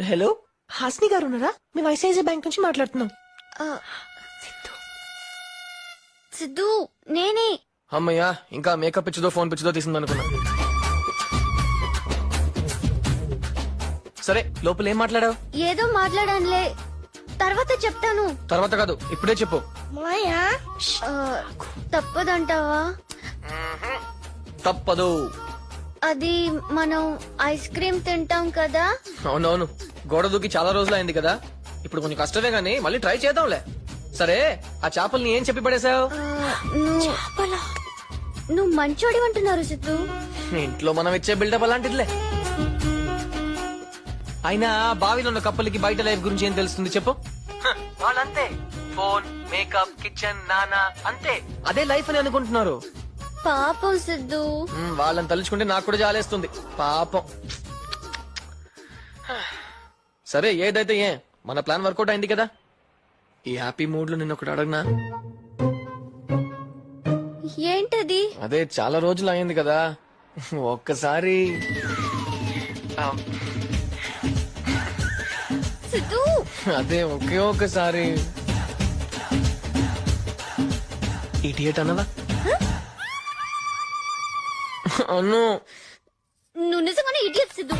Hello, Hasni గారు ఉన్నారా? మేము ఐసిఐసిఐ బ్యాంక్ నుంచి మాట్లాడుతున్నాం. సిద్ధు నేనే. అమ్మయ్యా, ఇంకా మేకప్ పిచ్చిదో ఫోన్ పిచ్చిదో తీసింది అనుకున్నా. సరే, లోపల ఏం మాట్లాడావు? ఏదో మాట్లాడానులే, తర్వాత చెప్తాను. తర్వాత కాదు, ఇప్పుడే చెప్పు. మాయా ఆ, తప్పదంటావా? తప్పదు. అది మనం ఐస్ క్రీమ్ తింటాం కదా. అవునవును, గోడ దూకి చాలా రోజులు అయింది కదా. ఇప్పుడు కొంచెం కష్టమే గానీ మళ్ళీ ట్రై చేద్దాంలే. సరే, ఆ చేపల్ని ఏం చెప్పి పడేసావు? నువ్వు మంచోడి అంటున్నారు సిద్ధు. ఇంట్లో మనం ఇచ్చే బిల్డప్ అలాంటిదిలే. అయినా బావిలో ఉన్న కప్పలకి బయట లైఫ్ గురించి ఏం తెలుస్తుంది చెప్పు? వాళ్ళంతే, ఫోన్, మేకప్, కిచెన్, నానా, అంతే. అదే లైఫ్ అని అనుకుంటున్నారు. పాపం సిద్ధు. వాళ్ళని తలుచుకుంటే నాకు కూడా జాలేస్తుంది. పాపం. సరే, ఏదైతే మన ప్లాన్ వర్కౌట్ అయింది కదా. ఈ హ్యాపీ మూడ్ లో నిన్న ఒకటి అడగనా? ఏంటది? అదే చాలా రోజులు అయింది కదా, ఒక్కసారి సిద్ధు అదే ఒకే ఒక్కసారి ఇడియట్ అన్నవా? నువ్వు నిజంగానే ఇడియట్ సిద్ధు.